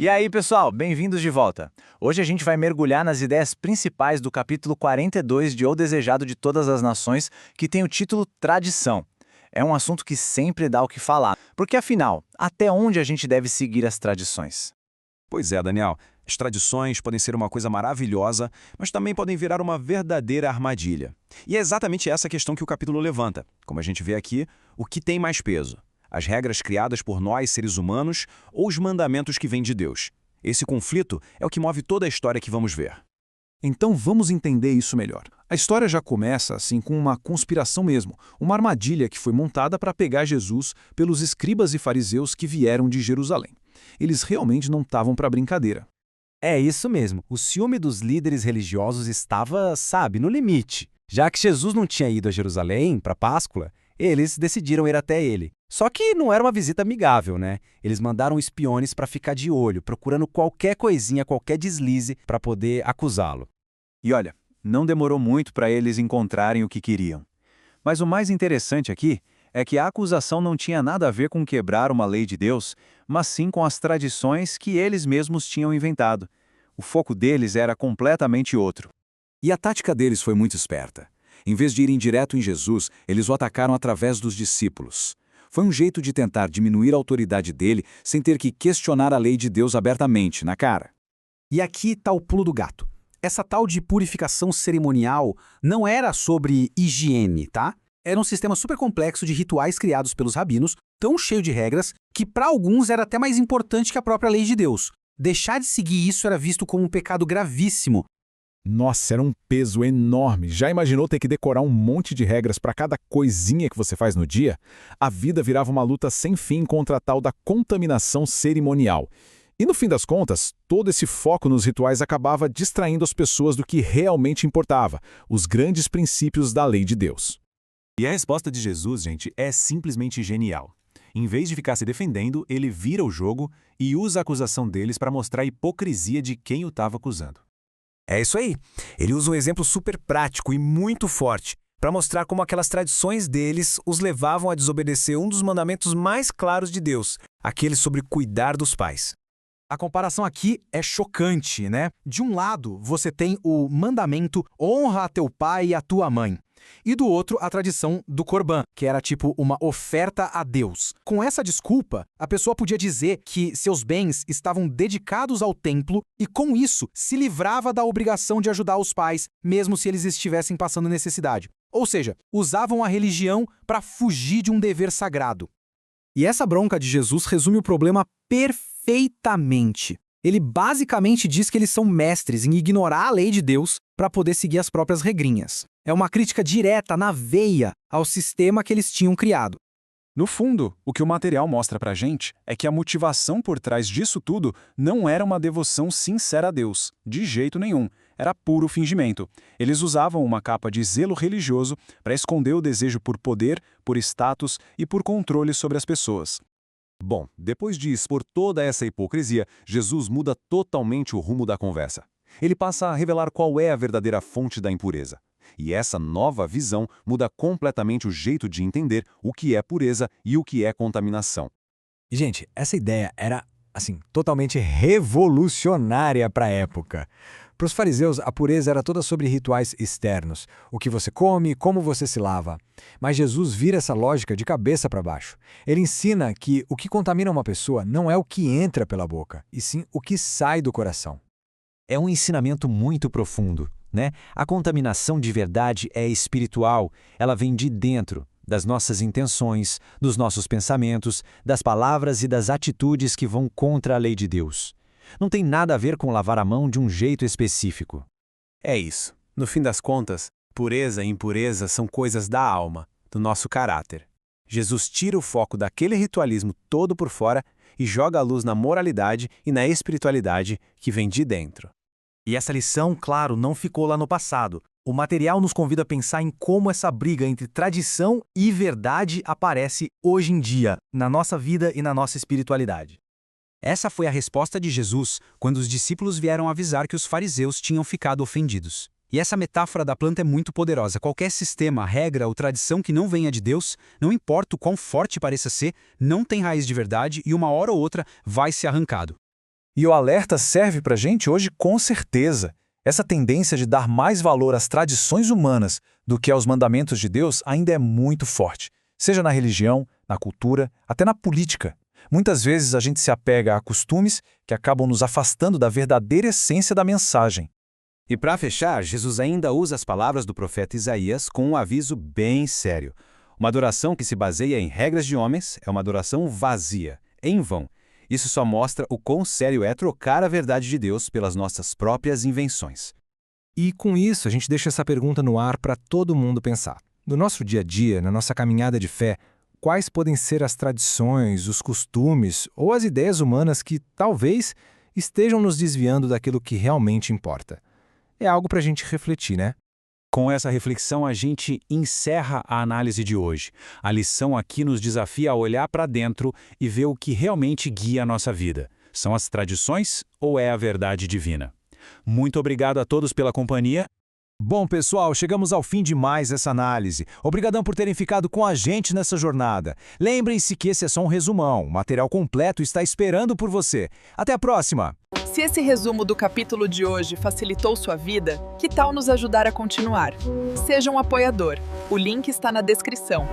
E aí, pessoal, bem-vindos de volta. Hoje a gente vai mergulhar nas ideias principais do capítulo 42 de O Desejado de Todas as Nações, que tem o título Tradição. É um assunto que sempre dá o que falar, porque afinal, até onde a gente deve seguir as tradições? Pois é, Daniel. As tradições podem ser uma coisa maravilhosa, mas também podem virar uma verdadeira armadilha. E é exatamente essa questão que o capítulo levanta. Como a gente vê aqui, o que tem mais peso? As regras criadas por nós, seres humanos, ou os mandamentos que vêm de Deus? Esse conflito é o que move toda a história que vamos ver. Então vamos entender isso melhor. A história já começa assim com uma conspiração mesmo, uma armadilha que foi montada para pegar Jesus pelos escribas e fariseus que vieram de Jerusalém. Eles realmente não estavam para brincadeira. É isso mesmo. O ciúme dos líderes religiosos estava, no limite. Já que Jesus não tinha ido a Jerusalém para Páscoa, eles decidiram ir até ele. Só que não era uma visita amigável, né? Eles mandaram espiões para ficar de olho, procurando qualquer coisinha, qualquer deslize para poder acusá-lo. E olha, não demorou muito para eles encontrarem o que queriam. Mas o mais interessante aqui é que a acusação não tinha nada a ver com quebrar uma lei de Deus, mas sim com as tradições que eles mesmos tinham inventado. O foco deles era completamente outro. E a tática deles foi muito esperta. Em vez de irem direto em Jesus, eles o atacaram através dos discípulos. Foi um jeito de tentar diminuir a autoridade dele sem ter que questionar a lei de Deus abertamente, na cara. E aqui está o pulo do gato. Essa tal de purificação cerimonial não era sobre higiene, tá? Era um sistema super complexo de rituais criados pelos rabinos, tão cheio de regras, que para alguns era até mais importante que a própria lei de Deus. Deixar de seguir isso era visto como um pecado gravíssimo. Nossa, era um peso enorme. Já imaginou ter que decorar um monte de regras para cada coisinha que você faz no dia? A vida virava uma luta sem fim contra a tal da contaminação cerimonial. E no fim das contas, todo esse foco nos rituais acabava distraindo as pessoas do que realmente importava, os grandes princípios da lei de Deus. E a resposta de Jesus, gente, é simplesmente genial. Em vez de ficar se defendendo, ele vira o jogo e usa a acusação deles para mostrar a hipocrisia de quem o estava acusando. É isso aí. Ele usa um exemplo super prático e muito forte para mostrar como aquelas tradições deles os levavam a desobedecer um dos mandamentos mais claros de Deus, aquele sobre cuidar dos pais. A comparação aqui é chocante, né? De um lado, você tem o mandamento honra a teu pai e a tua mãe. E do outro, a tradição do Corban, que era tipo uma oferta a Deus. Com essa desculpa, a pessoa podia dizer que seus bens estavam dedicados ao templo e, com isso, se livrava da obrigação de ajudar os pais, mesmo se eles estivessem passando necessidade. Ou seja, usavam a religião para fugir de um dever sagrado. E essa bronca de Jesus resume o problema perfeitamente. Ele basicamente diz que eles são mestres em ignorar a lei de Deus para poder seguir as próprias regrinhas. É uma crítica direta, na veia, ao sistema que eles tinham criado. No fundo, o que o material mostra pra gente é que a motivação por trás disso tudo não era uma devoção sincera a Deus, de jeito nenhum. Era puro fingimento. Eles usavam uma capa de zelo religioso para esconder o desejo por poder, por status e por controle sobre as pessoas. Bom, depois de expor toda essa hipocrisia, Jesus muda totalmente o rumo da conversa. Ele passa a revelar qual é a verdadeira fonte da impureza. E essa nova visão muda completamente o jeito de entender o que é pureza e o que é contaminação. E, gente, essa ideia era, totalmente revolucionária para a época. Para os fariseus, a pureza era toda sobre rituais externos, o que você come, como você se lava. Mas Jesus vira essa lógica de cabeça para baixo. Ele ensina que o que contamina uma pessoa não é o que entra pela boca, e sim o que sai do coração. É um ensinamento muito profundo, né? A contaminação de verdade é espiritual, ela vem de dentro, das nossas intenções, dos nossos pensamentos, das palavras e das atitudes que vão contra a lei de Deus. Não tem nada a ver com lavar a mão de um jeito específico. É isso. No fim das contas, pureza e impureza são coisas da alma, do nosso caráter. Jesus tira o foco daquele ritualismo todo por fora e joga a luz na moralidade e na espiritualidade que vem de dentro. E essa lição, claro, não ficou lá no passado. O material nos convida a pensar em como essa briga entre tradição e verdade aparece hoje em dia, na nossa vida e na nossa espiritualidade. Essa foi a resposta de Jesus quando os discípulos vieram avisar que os fariseus tinham ficado ofendidos. E essa metáfora da planta é muito poderosa. Qualquer sistema, regra ou tradição que não venha de Deus, não importa o quão forte pareça ser, não tem raiz de verdade e uma hora ou outra vai ser arrancado. E o alerta serve para a gente hoje com certeza. Essa tendência de dar mais valor às tradições humanas do que aos mandamentos de Deus ainda é muito forte, seja na religião, na cultura, até na política. Muitas vezes a gente se apega a costumes que acabam nos afastando da verdadeira essência da mensagem. E para fechar, Jesus ainda usa as palavras do profeta Isaías com um aviso bem sério. Uma adoração que se baseia em regras de homens é uma adoração vazia, em vão. Isso só mostra o quão sério é trocar a verdade de Deus pelas nossas próprias invenções. E com isso, a gente deixa essa pergunta no ar para todo mundo pensar. No nosso dia a dia, na nossa caminhada de fé, quais podem ser as tradições, os costumes ou as ideias humanas que, talvez, estejam nos desviando daquilo que realmente importa? É algo para a gente refletir, né? Com essa reflexão, a gente encerra a análise de hoje. A lição aqui nos desafia a olhar para dentro e ver o que realmente guia a nossa vida. São as tradições ou é a verdade divina? Muito obrigado a todos pela companhia. Bom, pessoal, chegamos ao fim de mais essa análise. Obrigadão por terem ficado com a gente nessa jornada. Lembrem-se que esse é só um resumão. O material completo está esperando por você. Até a próxima! Se esse resumo do capítulo de hoje facilitou sua vida, que tal nos ajudar a continuar? Seja um apoiador. O link está na descrição.